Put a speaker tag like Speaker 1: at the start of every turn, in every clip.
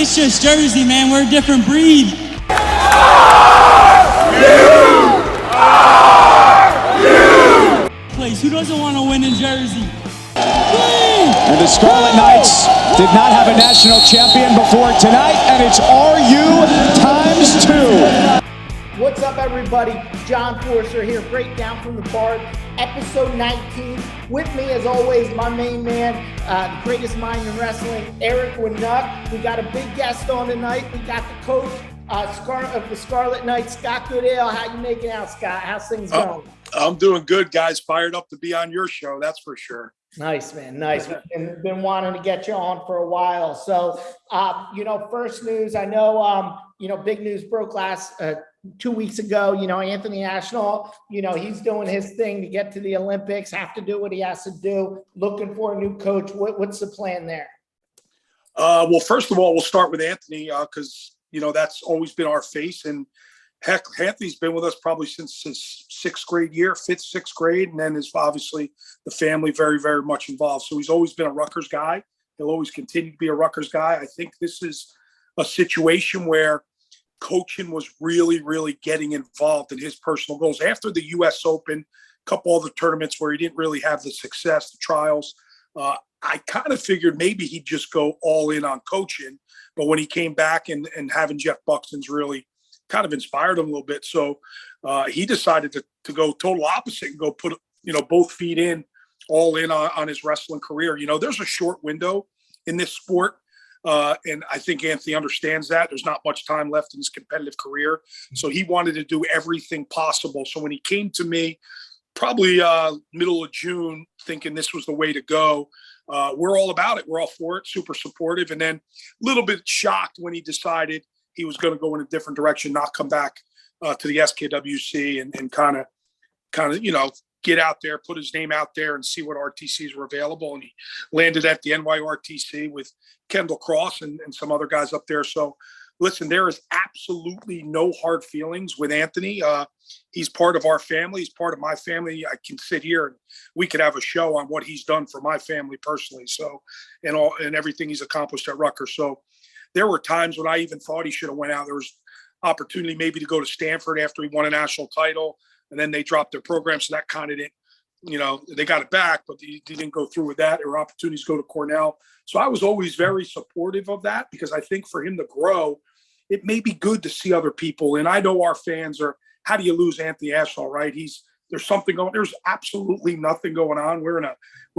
Speaker 1: It's just Jersey, man. We're a different breed. Place. Who doesn't want to win in Jersey?
Speaker 2: And the Scarlet Knights did not have a national champion before tonight, and it's RU times 2.
Speaker 3: What's up, everybody? John Forster here, Breakdown from the Bar, episode 19. With me, as always, my main man, the greatest mind in wrestling, Eric Winnuck. We got a big guest on tonight. We got the coach of the Scarlet Knights, Scott Goodale. How you making out, Scott? How's things going?
Speaker 4: I'm doing good, guys. Fired up to be on your show, that's for sure.
Speaker 3: Nice, man. Nice. We've been wanting to get you on for a while. So, first news, I know, big news broke last 2 weeks ago. Anthony Ashnault, he's doing his thing to get to the Olympics, have to do what he has to do, looking for a new coach. What's the plan there?
Speaker 4: Well, first of all, we'll start with Anthony because, that's always been our face. And heck, Anthony's been with us probably since his sixth grade, and then is obviously the family very, very much involved. So he's always been a Rutgers guy. He'll always continue to be a Rutgers guy. I think this is a situation where coaching was really, really getting involved in his personal goals. After the U.S. Open, a couple other tournaments where he didn't really have the success, the trials, I kind of figured maybe he'd just go all in on coaching. But when he came back and having Jeff Buxton's really kind of inspired him a little bit. So he decided to go total opposite and go put, both feet in, all in on his wrestling career. There's a short window in this sport. And I think Anthony understands that. There's not much time left in his competitive career. So he wanted to do everything possible. So when he came to me, probably middle of June, thinking this was the way to go, we're all about it. We're all for it, super supportive. And then a little bit shocked when he decided he was going to go in a different direction, not come back to the SKWC and kind of, get out there, put his name out there and see what RTCs were available. And he landed at the NYRTC with Kendall Cross and some other guys up there. So listen, there is absolutely no hard feelings with Anthony. He's part of our family. He's part of my family. I can sit here and we could have a show on what he's done for my family personally. So, and everything he's accomplished at Rutgers. So there were times when I even thought he should have went out. There was opportunity maybe to go to Stanford after he won a national title, and then they dropped their program. So that kind of didn't, they got it back, but he didn't go through with that. There were opportunities to go to Cornell. So I was always very supportive of that because I think for him to grow, it may be good to see other people. And I know our fans are, how do you lose Anthony Ashnault, right? There's something going, there's absolutely nothing going on. We're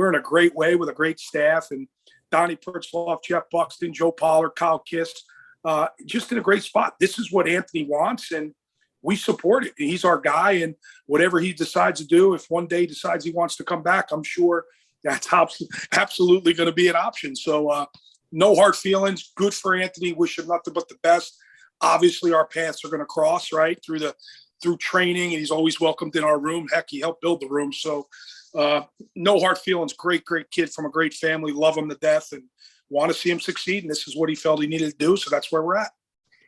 Speaker 4: in a great way with a great staff, and Donnie Pritzloff, Jeff Buxton, Joe Pollard, Kyle Kiss, just in a great spot. This is what Anthony wants, and we support it. He's our guy, and whatever he decides to do, if one day decides he wants to come back, I'm sure that's absolutely going to be an option. So no hard feelings. Good for Anthony. Wish him nothing but the best. Obviously, our paths are going to cross, right, through training, and he's always welcomed in our room. Heck, he helped build the room. So no hard feelings. Great kid from a great family. Love him to death and want to see him succeed. And this is what he felt he needed to do. So that's where we're at.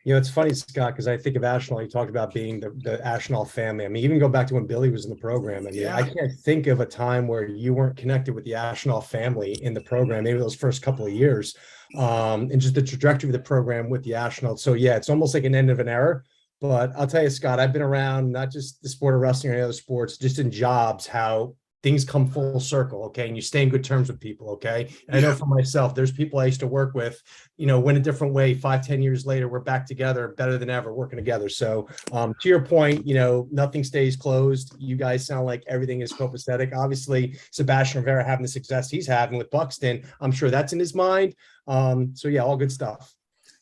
Speaker 5: It's funny, Scott, because I think of Ashnault. You talked about being the Ashnault family. I mean, even go back to when Billy was in the program. I mean, I can't think of a time where you weren't connected with the Ashnault family in the program, maybe those first couple of years, and just the trajectory of the program with the Ashnault. So, yeah, it's almost like an end of an era. But I'll tell you, Scott, I've been around not just the sport of wrestling or any other sports, just in jobs, how things come full circle, okay? And you stay in good terms with people, okay? And I know for myself, there's people I used to work with, went a different way. 5-10 years later, we're back together, better than ever, working together. So to your point, nothing stays closed. You guys sound like everything is copacetic. Obviously, Sebastian Rivera having the success he's having with Buxton, I'm sure that's in his mind. So yeah, all good stuff.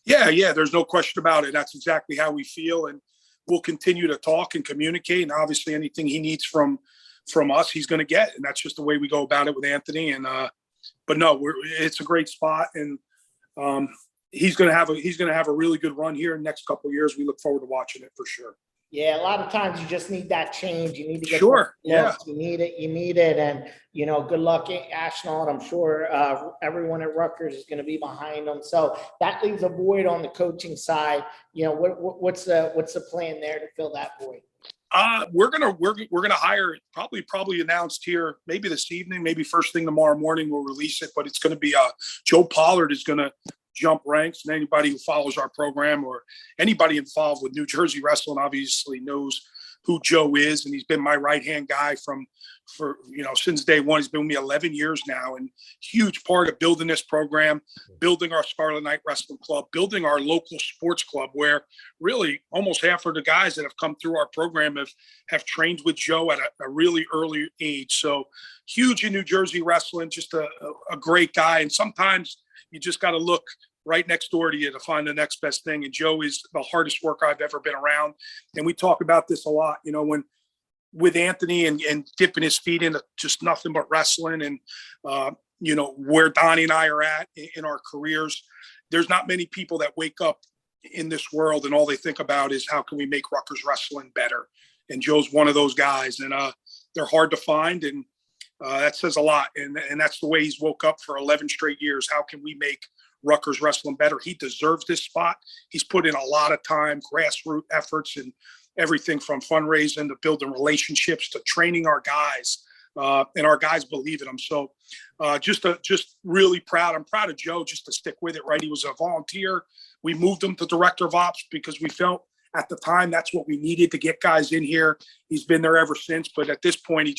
Speaker 4: Yeah, there's no question about it. That's exactly how we feel. And we'll continue to talk and communicate. And obviously anything he needs from us, he's going to get. And that's just the way we go about it with Anthony. And, but no, it's a great spot. And he's going to have a really good run here in the next couple of years. We look forward to watching it for sure.
Speaker 3: Yeah, a lot of times you just need that change. You need to get
Speaker 4: sure. Yeah,
Speaker 3: you need it, and good luck, Ashnault. I'm sure everyone at Rutgers is going to be behind them. So that leaves a void on the coaching side. What's the plan there to fill that void?
Speaker 4: We're gonna hire, probably announced here maybe this evening, maybe first thing tomorrow morning we'll release it, but it's going to be Joe Pollard is going to jump ranks. And anybody who follows our program or anybody involved with New Jersey wrestling obviously knows who Joe is. And he's been my right-hand guy since day one. He's been with me 11 years now, and huge part of building this program, building our Scarlet Knight Wrestling Club, building our local sports club, where really almost half of the guys that have come through our program have trained with Joe at a really early age. So huge in New Jersey wrestling, just a great guy. And sometimes you just got to look right next door to you to find the next best thing. And Joe is the hardest worker I've ever been around. And we talk about this a lot, when with Anthony and dipping his feet into just nothing but wrestling and, where Donnie and I are at in our careers, there's not many people that wake up in this world and all they think about is how can we make Rutgers wrestling better? And Joe's one of those guys, and they're hard to find. And that says a lot. And that's the way he's woke up for 11 straight years. How can we make Rutgers wrestling better? He deserves this spot. He's put in a lot of time, grassroots efforts, and everything from fundraising to building relationships to training our guys, and our guys believe in him. So just really proud. I'm proud of Joe just to stick with it, right? He was a volunteer. We moved him to director of ops because we felt at the time that's what we needed to get guys in here. He's been there ever since. But at this point,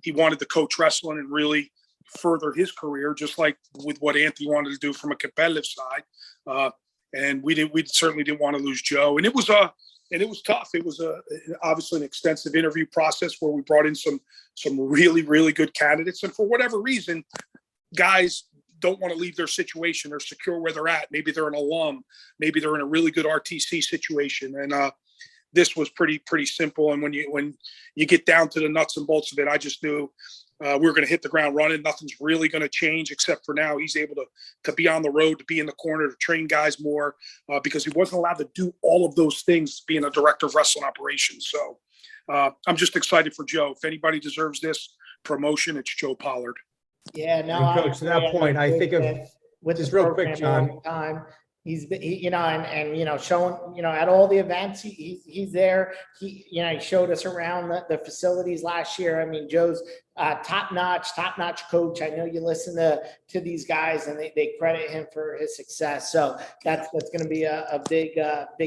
Speaker 4: he wanted to coach wrestling and really further his career, just like with what Anthony wanted to do from a competitive side. And we certainly didn't want to lose Joe. And it was tough. It was obviously an extensive interview process where we brought in some really, really good candidates. And for whatever reason, guys don't want to leave their situation or secure where they're at. Maybe they're an alum. Maybe they're in a really good RTC situation. And this was pretty simple. And when you get down to the nuts and bolts of it, I just knew we were going to hit the ground running. Nothing's really going to change, except for now he's able to be on the road, to be in the corner, to train guys more, because he wasn't allowed to do all of those things being a director of wrestling operations. So I'm just excited for Joe. If anybody deserves this promotion, it's Joe Pollard.
Speaker 3: Yeah, no.
Speaker 5: And Coach, to that point, I think of
Speaker 3: with
Speaker 5: just
Speaker 3: this
Speaker 5: real quick, John.
Speaker 3: Time, he's been, showing, at all the events, he's there. He showed us around the facilities last year. I mean, Joe's top notch coach. I know you listen to these guys and they credit him for his success. So that's going to be a big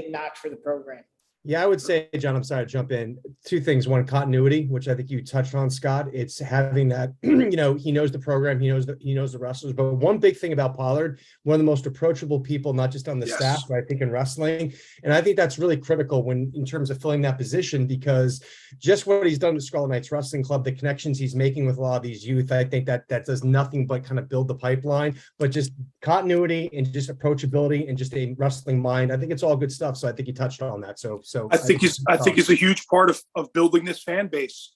Speaker 3: notch for the program.
Speaker 5: Yeah, I would say, John, I'm sorry to jump in. Two things. One, continuity, which I think you touched on, Scott. It's having that, he knows the program, he knows the wrestlers. But one big thing about Pollard, one of the most approachable people, not just on the staff, but I think in wrestling. And I think that's really critical in terms of filling that position, because just what he's done with Scarlet Knights Wrestling Club, the connections he's making with a lot of these youth, I think that does nothing but kind of build the pipeline. But just continuity and just approachability and just a wrestling mind, I think it's all good stuff. So I think he touched on that. So
Speaker 4: I think he's a huge part of building this fan base.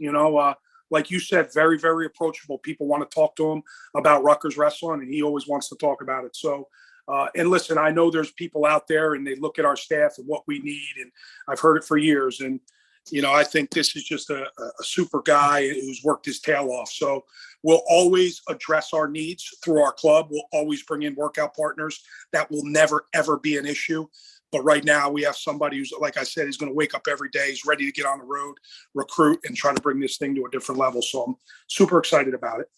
Speaker 4: Like you said, very, very approachable. People want to talk to him about Rutgers wrestling, and he always wants to talk about it. So, and listen, I know there's people out there and they look at our staff and what we need, and I've heard it for years. And, I think this is just a super guy who's worked his tail off. So we'll always address our needs through our club. We'll always bring in workout partners. That will never, ever be an issue. But right now we have somebody who's, like I said, he's going to wake up every day. He's ready to get on the road, recruit, and try to bring this thing to a different level. So I'm super excited about it.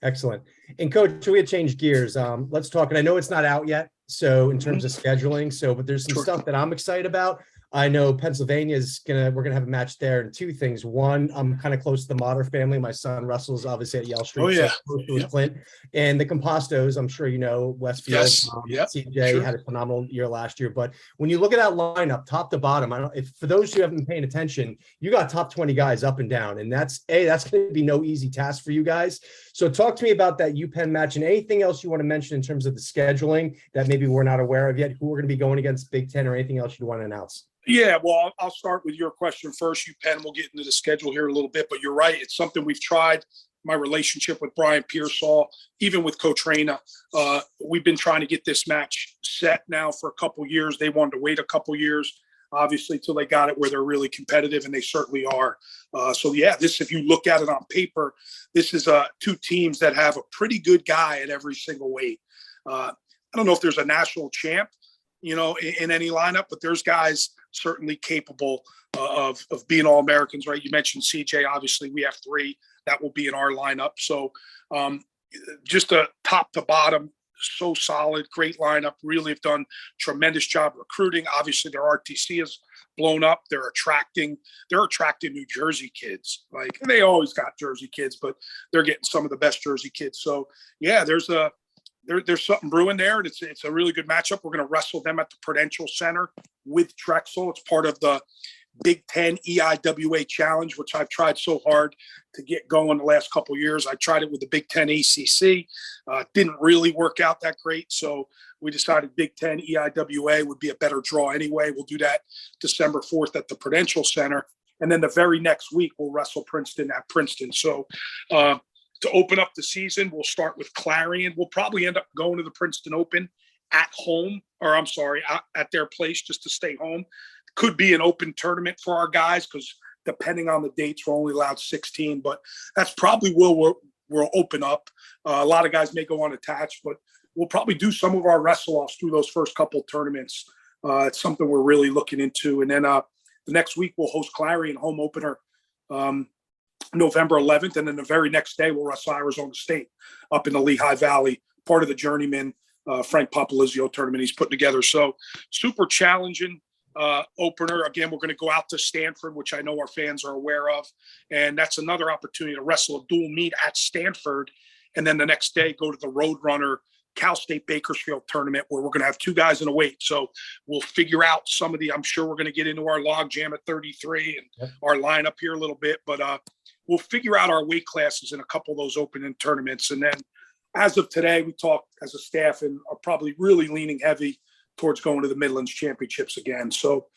Speaker 5: Excellent. And Coach, we had changed gears. Let's talk. And I know it's not out yet. So in terms of scheduling, but there's some stuff that I'm excited about. I know Pennsylvania we're going to have a match there. And two things. One, I'm kind of close to the Motter family. My son wrestles obviously at Yale Street.
Speaker 4: Oh, yeah.
Speaker 5: So Clint. And the Compostos, I'm sure Westfield.
Speaker 4: Yes.
Speaker 5: CJ had a phenomenal year last year. But when you look at that lineup, top to bottom, for those who haven't been paying attention, you got top 20 guys up and down. And that's going to be no easy task for you guys. So talk to me about that UPenn match and anything else you want to mention in terms of the scheduling that maybe we're not aware of yet, who we're going to be going against Big Ten, or anything else you want to announce.
Speaker 4: Yeah, well, I'll start with your question first. UPenn, we'll get into the schedule here a little bit, but you're right. It's something we've tried. My relationship with Brian Pearsall, even with Coach Reyna, we've been trying to get this match set now for a couple years. They wanted to wait a couple years, obviously, till they got it where they're really competitive, and they certainly are. If you look at it on paper, this is two teams that have a pretty good guy at every single weight. I don't know if there's a national champ, in any lineup, but there's guys certainly capable of being All-Americans, right? You mentioned CJ, obviously we have 3 that will be in our lineup. So just a top to bottom so solid, great lineup, really have done tremendous job recruiting. Obviously their RTC has blown up. They're attracting New Jersey kids. Like, they always got Jersey kids, but they're getting some of the best Jersey kids. So yeah, there's something brewing there. And it's a really good matchup. We're going to wrestle them at the Prudential Center with Drexel. It's part of the Big Ten EIWA Challenge, which I've tried so hard to get going the last couple of years. I tried it with the Big Ten ACC. Didn't really work out that great. So we decided Big Ten EIWA would be a better draw anyway. We'll do that December 4th at the Prudential Center. And then the very next week, we'll wrestle Princeton at Princeton. So to open up the season, we'll start with Clarion. We'll probably end up going to the Princeton Open at home, or I'm sorry, at their place, just to stay home. Could be an open tournament for our guys, because depending on the dates, we're only allowed 16, but that's probably where we'll open up. A lot of guys may go unattached, but we'll probably do some of our wrestle-offs through those first couple of tournaments. It's something we're really looking into. And then the next week, we'll host Clarion home opener November 11th. And then the very next day, we'll wrestle Arizona State up in the Lehigh Valley, part of the Journeyman Frank Popolizio tournament he's putting together. So super challenging opener. Again, we're going to go out to Stanford, which I know our fans are aware of. And that's another opportunity to wrestle a dual meet at Stanford. And then the next day, go to the Roadrunner Cal State Bakersfield tournament, where we're going to have 2 guys in a weight. So we'll figure out some of I'm sure we're going to get into our log jam at 33 and our lineup here a little bit, but we'll figure out our weight classes in a couple of those opening tournaments. And then as of today, we talked as a staff and are probably really leaning heavy towards going to the Midlands Championships again. So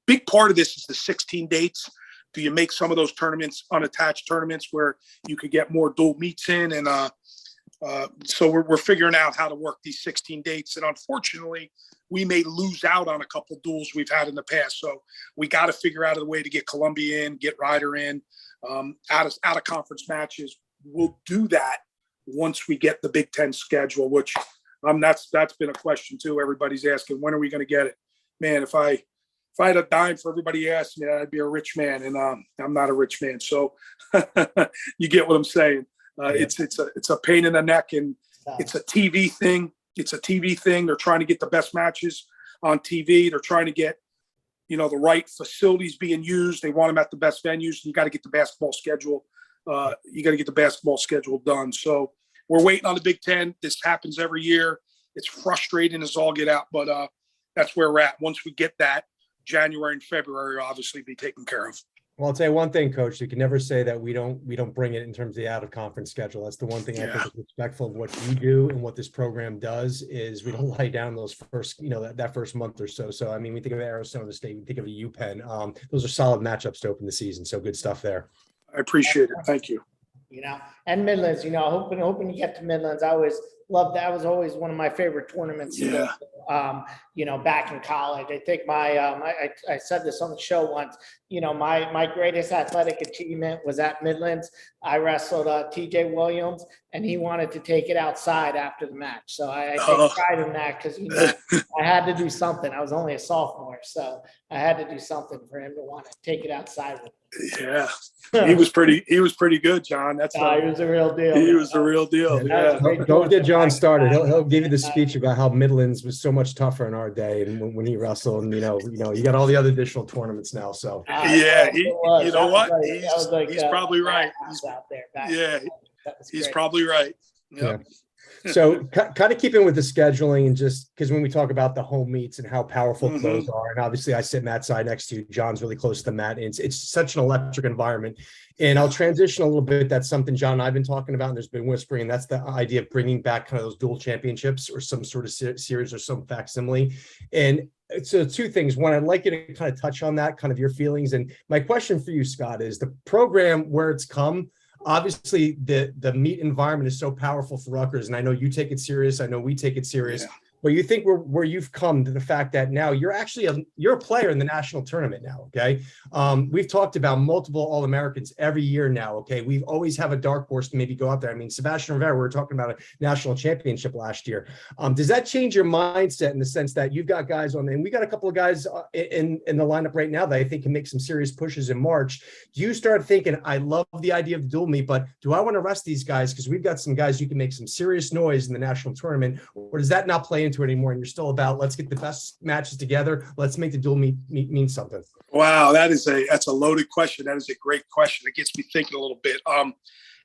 Speaker 4: big part of this is the 16 dates. Do you make some of those tournaments unattached tournaments where you could get more dual meets in? And so we're figuring out how to work these 16 dates. And unfortunately, we may lose out on a couple of duels we've had in the past. So we got to figure out a way to get Columbia in, get Ryder in, out of conference matches. We'll do that once we get the Big Ten schedule, which that's been a question too. Everybody's asking, when are we going to get it? Man, if I had a dime for everybody asking me, I'd be a rich man, and I'm not a rich man. So you get what I'm saying. It's a pain in the neck, and it's a TV thing. It's a TV thing. They're trying to get the best matches on TV. They're trying to get, the right facilities being used. They want them at the best venues. You got to get the basketball schedule. You got to get the basketball schedule done. So we're waiting on the Big Ten. This happens every year. It's frustrating as all get out, but that's where we're at. Once we get that, January and February will obviously be taken care of.
Speaker 5: Well, I'll tell you one thing, Coach. You can never say that we don't bring it in terms of the out of conference schedule. That's the one thing I think is respectful of what you do and what this program does is we don't lie down those first, that first month or so. So, I mean, we think of Arizona State, we think of a UPenn. Those are solid matchups to open the season. So good stuff there.
Speaker 4: I appreciate it. Thank you.
Speaker 3: And Midlands, hoping to get to Midlands. I always loved that. Was always one of my favorite tournaments.
Speaker 4: Yeah.
Speaker 3: Back in college, I think I said this on the show once, my greatest athletic achievement was at Midlands. I wrestled TJ Williams, and he wanted to take it outside after the match. So I take pride in that, because I had to do something. I was only a sophomore, so I had to do something for him to want to take it outside with me.
Speaker 4: Yeah, he was pretty good, John. He
Speaker 3: was the real deal.
Speaker 4: He was the real deal. Yeah.
Speaker 5: Don't get John started. He'll give you the speech about how Midlands was so much tougher in our day, and when he wrestled, and you got all the other additional tournaments now. So
Speaker 4: you know what? He's probably right. He's probably right. Yep.
Speaker 5: Yeah. So kind of keeping with the scheduling, and just because when we talk about the home meets and how powerful those are, and obviously I sit mat side next to you, John's really close to the mat, and it's such an electric environment. And I'll transition a little bit. That's something John and I've been talking about, and there's been whispering, and that's the idea of bringing back kind of those dual championships or some sort of series or some facsimile. And so 2 things. One, I'd like you to kind of touch on that, kind of your feelings. And my question for you, Scott, is the program where it's come. Obviously, the meet environment is so powerful for Rutgers, and I know you take it serious. I know we take it serious. Well, you think where you've come to the fact that now you're actually you're a player in the national tournament now. Okay. We've talked about multiple All-Americans every year now. Okay. We've always have a dark horse to maybe go out there. I mean, Sebastian Rivera, we were talking about a national championship last year. Does that change your mindset in the sense that you've got guys on, and we got a couple of guys in the lineup right now that I think can make some serious pushes in March? Do you start thinking, I love the idea of the dual meet, but do I want to rest these guys? Because we've got some guys who can make some serious noise in the national tournament, or does that not play into it anymore? And you're still about, let's get the best matches together. Let's make the dual meet mean something.
Speaker 4: Wow. That's a loaded question. That is a great question. It gets me thinking a little bit.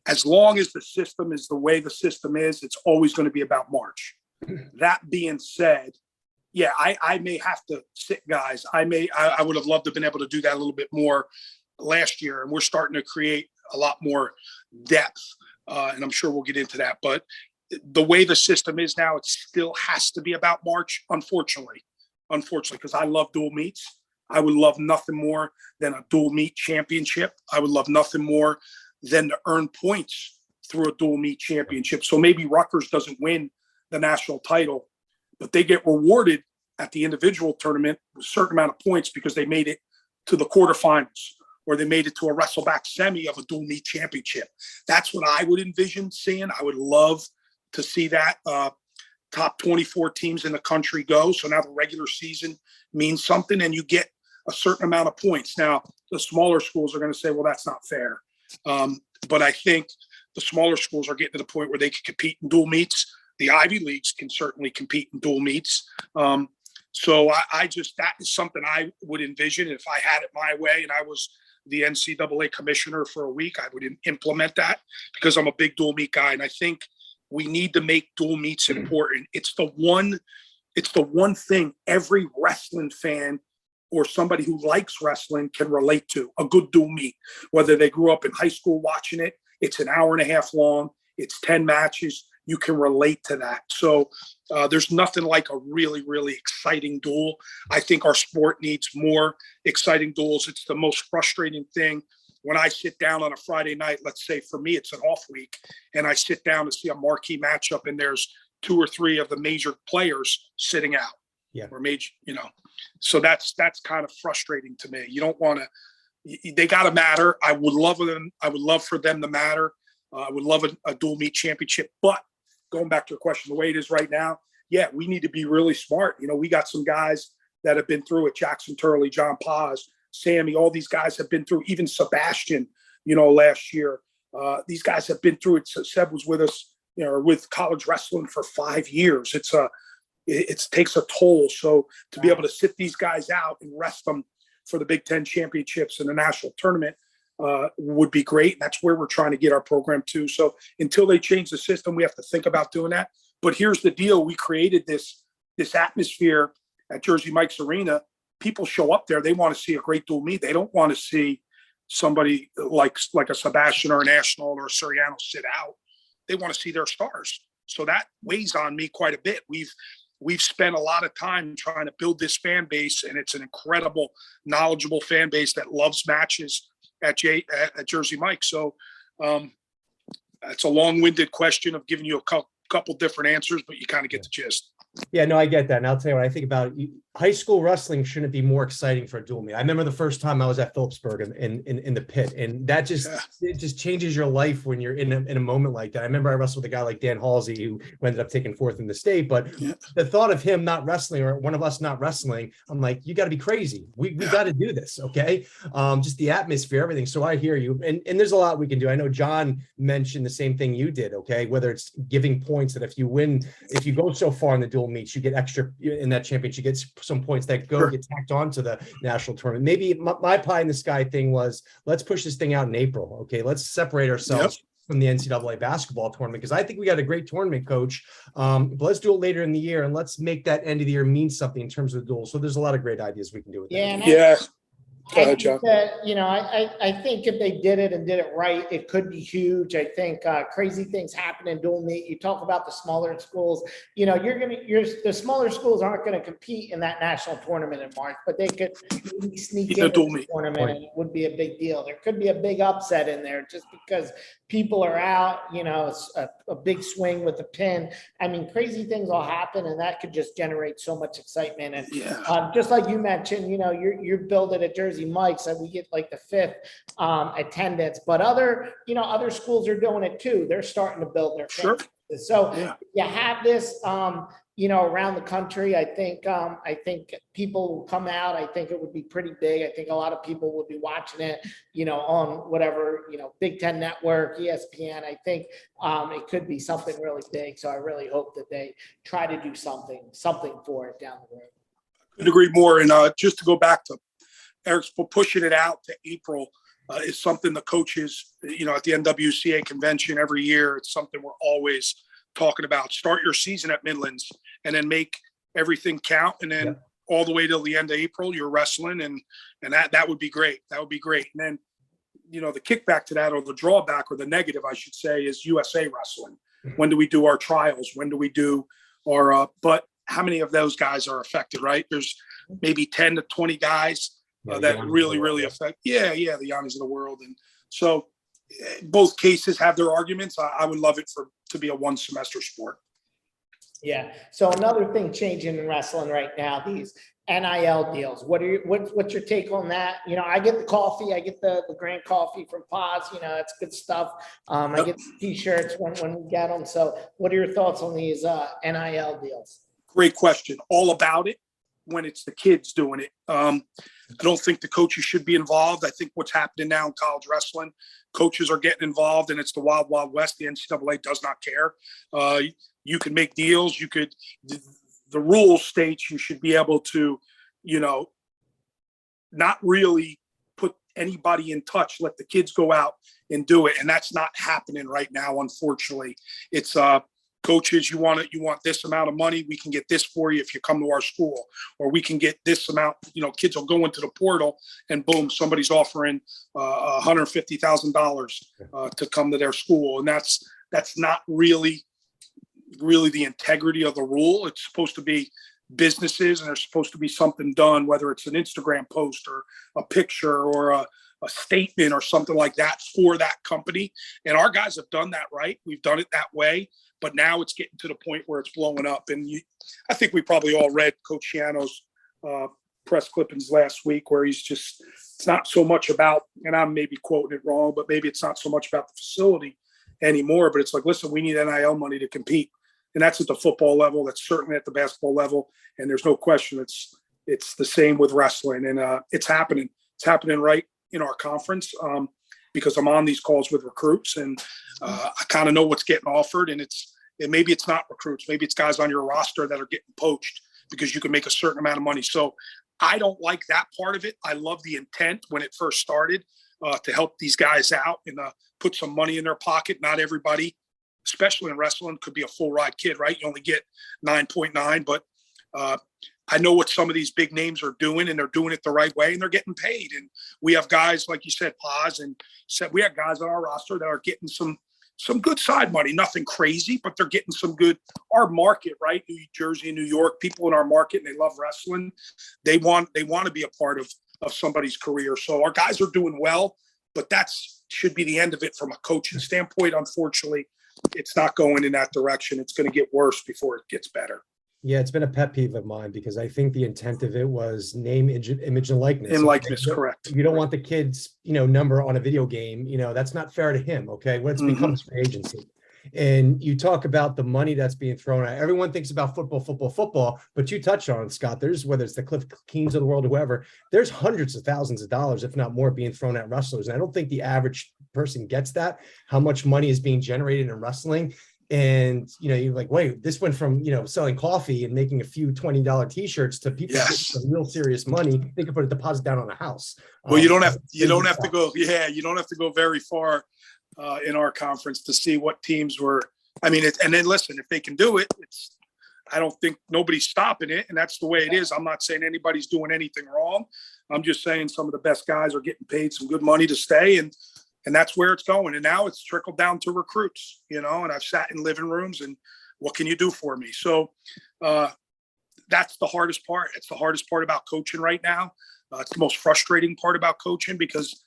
Speaker 4: As long as the system is the way the system is, it's always going to be about March. That being said, yeah, I may have to sit guys. I would have loved to have been able to do that a little bit more last year. And we're starting to create a lot more depth. And I'm sure we'll get into that, but the way the system is now, it still has to be about March, unfortunately, because I love dual meets. I would love nothing more than a dual meet championship. I would love nothing more than to earn points through a dual meet championship. So maybe Rutgers doesn't win the national title, but they get rewarded at the individual tournament with a certain amount of points because they made it to the quarterfinals, or they made it to a wrestleback semi of a dual meet championship. That's what I would envision seeing. I would love to see that top 24 teams in the country go. So now the regular season means something and you get a certain amount of points. Now, the smaller schools are going to say, well, that's not fair. But I think the smaller schools are getting to the point where they can compete in dual meets. The Ivy Leagues can certainly compete in dual meets. So I just, that is something I would envision if I had it my way and I was the NCAA commissioner for a week. I would implement that because I'm a big dual meet guy. And I think we need to make dual meets important. It's the one thing every wrestling fan or somebody who likes wrestling can relate to, a good dual meet. Whether they grew up in high school watching it, it's an hour and a half long, it's 10 matches, you can relate to that. So there's nothing like a really, really exciting duel. I think our sport needs more exciting duels. It's the most frustrating thing when I sit down on a Friday night. Let's say for me, it's an off week, and I sit down to see a marquee matchup and there's 2 or 3 of the major players sitting out.
Speaker 5: Yeah.
Speaker 4: Or major, so that's kind of frustrating to me. You don't want to, they got to matter. I would love for them to matter. I would love a dual meet championship, but going back to your question, the way it is right now, yeah, we need to be really smart. We got some guys that have been through it. Jackson Turley, John Paz, Sammy, all these guys have been through, even Sebastian, last year. These guys have been through it. So Seb was with us, with college wrestling for 5 years. It takes a toll. So to be able to sit these guys out and rest them for the Big Ten championships and the national tournament would be great. And that's where we're trying to get our program to. So until they change the system, we have to think about doing that. But here's the deal. We created this atmosphere at Jersey Mike's Arena. People show up there. They want to see a great dual meet. They don't want to see somebody like a Sebastian or an Ashnault or a Soriano sit out. They want to see their stars. So that weighs on me quite a bit. We've spent a lot of time trying to build this fan base, and it's an incredible, knowledgeable fan base that loves matches at Jersey Mike. So it's a long-winded question of giving you a couple different answers, but you kind of get the gist.
Speaker 5: Yeah, no, I get that. And I'll tell you what I think about it. High school wrestling shouldn't be more exciting for a dual meet. I remember the first time I was at Phillipsburg in the pit, and that it just changes your life when you're in a moment like that. I remember I wrestled with a guy like Dan Halsey who ended up taking 4th in the state, but the thought of him not wrestling or one of us not wrestling, I'm like, you got to be crazy. We got to do this. Okay. Just the atmosphere, everything. So I hear you. And there's a lot we can do. I know John mentioned the same thing you did. Okay. Whether it's giving points that if you go so far in the dual meets, you get extra in that championship, you get some points that get tacked on to the national tournament. Maybe my pie in the sky thing was, let's push this thing out in April. Okay. Let's separate ourselves from the NCAA basketball tournament, because I think we got a great tournament, Coach. But let's do it later in the year, and let's make that end of the year mean something in terms of the duel. So there's a lot of great ideas we can do with that.
Speaker 4: Go ahead, John.
Speaker 3: I think if they did it and did it right, it could be huge. I think crazy things happen in dual meet. You talk about the smaller schools. The smaller schools aren't going to compete in that national tournament in March, but they could maybe sneak into the tournament, and it would be a big deal. There could be a big upset in there just because people are out. It's a big swing with a pin. I mean, crazy things will happen, and that could just generate so much excitement. And just like you mentioned, you're building at Jersey Mike's, and we get like the 5th attendance, but other schools are doing it too. They're starting to build their
Speaker 4: sure.
Speaker 3: So you have this, around the country. I think people will come out. I think it would be pretty big. I think a lot of people would be watching it, on whatever, Big Ten Network, ESPN. I think it could be something really big. So I really hope that they try to do something for it down the road.
Speaker 4: Couldn't agree more. And just to go back to Eric's pushing it out to April is something the coaches, at the NWCA convention every year, it's something we're always talking about. Start your season at Midlands and then make everything count. And then all the way till the end of April, you're wrestling. And that would be great. That would be great. And then, the kickback to that, or the drawback, or the negative, I should say, is USA wrestling. When do we do our trials? When do we do our, but how many of those guys are affected, right? There's maybe 10 to 20 guys that really affect. The Yannis of the world. And so both cases have their arguments. I would love it to be a 1 semester sport.
Speaker 3: Yeah. So another thing changing in wrestling right now, these NIL deals. What's your take on that? I get the coffee. I get the Grand Coffee from Paz. That's good stuff. I get the T-shirts when we get them. So what are your thoughts on these NIL deals?
Speaker 4: Great question. All about it when it's the kids doing it. I don't think the coaches should be involved. I think what's happening now in college wrestling, coaches are getting involved, and it's the wild, wild west. The NCAA does not care. You can make deals. The rule states you should be able to, not really put anybody in touch, let the kids go out and do it. And that's not happening right now, unfortunately. It's coaches, you want this amount of money, we can get this for you if you come to our school, or we can get this amount. Kids will go into the portal and boom, somebody's offering $150,000 to come to their school. And that's not really the integrity of the rule. It's supposed to be businesses, and there's supposed to be something done, whether it's an Instagram post or a picture or a statement or something like that for that company. And our guys have done that right. We've done it that way. But now it's getting to the point where it's blowing up. And I think we probably all read Coach Shiano's press clippings last week, where it's not so much about, and I'm maybe quoting it wrong, but maybe it's not so much about the facility anymore, but it's like, listen, we need NIL money to compete. And that's at the football level. That's certainly at the basketball level. And there's no question it's the same with wrestling. And it's happening. It's happening right in our conference because I'm on these calls with recruits, and I kind of know what's getting offered. And maybe it's not recruits. Maybe it's guys on your roster that are getting poached because you can make a certain amount of money. So I don't like that part of it. I love the intent when it first started to help these guys out and put some money in their pocket. Not everybody, especially in wrestling, could be a full ride kid, right? You only get 9.9, but I know what some of these big names are doing, and they're doing it the right way, and they're getting paid. And we have guys, like you said, Paz, and said we have guys on our roster that are getting some good side money, nothing crazy, but they're getting some good. Our market, right? New Jersey and New York, people in our market, and they love wrestling. They want to be a part of somebody's career. So our guys are doing well, but should be the end of it from a coaching standpoint. Unfortunately, it's not going in that direction. It's going to get worse before it gets better.
Speaker 5: Yeah, it's been a pet peeve of mine because I think the intent of it was name, image, and likeness.
Speaker 4: And likeness, correct.
Speaker 5: You don't want the kid's, number on a video game. That's not fair to him. Okay, when it becomes free agency, and you talk about the money that's being thrown at. Everyone thinks about football, but you touched on it, Scott. There's, whether it's the Cliff Keens of the world, whoever, there's hundreds of thousands of dollars, if not more, being thrown at wrestlers. And I don't think the average person gets that, how much money is being generated in wrestling. And, you're like, wait, this went from, selling coffee and making a few $20 t-shirts to people getting some real serious money. They could put a deposit down on a house.
Speaker 4: Well, you don't have to go. Yeah. You don't have to go very far in our conference to see what teams were. I mean, and then listen, if they can do it, I don't think nobody's stopping it, and that's the way it is. I'm not saying anybody's doing anything wrong. I'm just saying some of the best guys are getting paid some good money to stay, and that's where it's going. And now it's trickled down to recruits, and I've sat in living rooms and what can you do for me? So that's the hardest part. It's the hardest part about coaching right now. It's the most frustrating part about coaching, because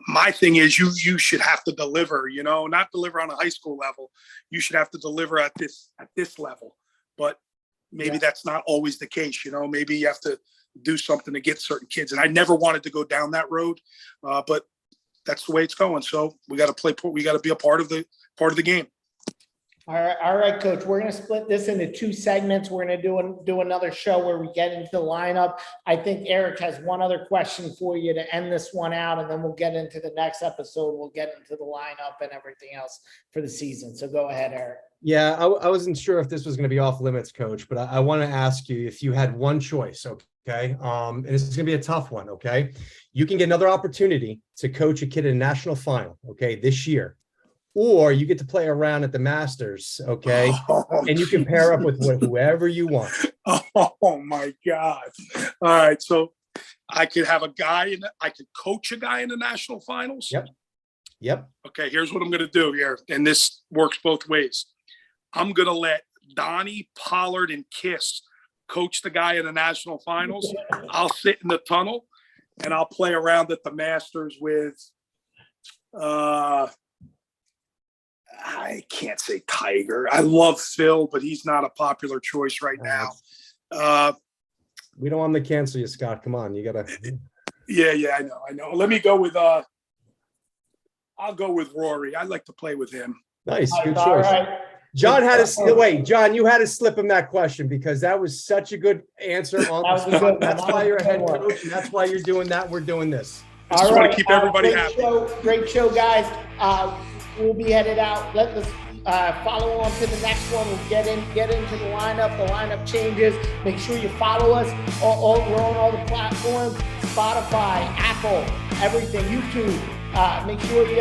Speaker 4: my thing is you should have to deliver, not deliver on a high school level. You should have to deliver at this level. But maybe that's not always the case. Maybe you have to do something to get certain kids. And I never wanted to go down that road, but that's the way it's going. So we got to play. We got to be a part of the game.
Speaker 3: All right, Coach. We're going to split this into 2 segments. We're going to do another show where we get into the lineup. I think Eric has one other question for you to end this one out, and then we'll get into the next episode. We'll get into the lineup and everything else for the season. So go ahead, Eric.
Speaker 5: Yeah, I wasn't sure if this was going to be off limits, Coach, but I want to ask you if you had one choice, okay? And this is going to be a tough one, okay? You can get another opportunity to coach a kid in a national final, okay, this year. Or you get to play around at the Masters, okay? And you can pair up with whoever you want.
Speaker 4: Oh, my God. All right, so I could have I could coach a guy in the national finals?
Speaker 5: Yep.
Speaker 4: Okay, here's what I'm going to do here, and this works both ways. I'm going to let Donnie, Pollard, and Kiss coach the guy in the national finals. I'll sit in the tunnel, and I'll play around at the Masters with I can't say Tiger. I love Phil, but he's not a popular choice right now.
Speaker 5: We don't want to cancel you, Scott. Come on, you gotta.
Speaker 4: Yeah, I know. Let me go with. I'll go with Rory. I like to play with him.
Speaker 5: Nice, good choice. Right. John had to wait. John, you had to slip him that question because that was such a good answer on the spot. That's why you're a head coach, and that's why you're doing that. We're doing this.
Speaker 4: I just want to keep everybody happy.
Speaker 3: Great show, guys. We'll be headed out. Let us follow on to the next one. We'll get into the lineup. The lineup changes. Make sure you follow us. We're on all the platforms: Spotify, Apple, everything, YouTube. Make sure you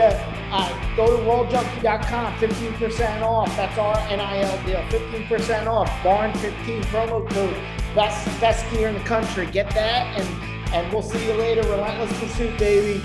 Speaker 3: go to worldjunkie.com. 15% off. That's our NIL deal. 15% off. Barn 15 promo code. Best gear in the country. Get that, and we'll see you later. Relentless pursuit, baby.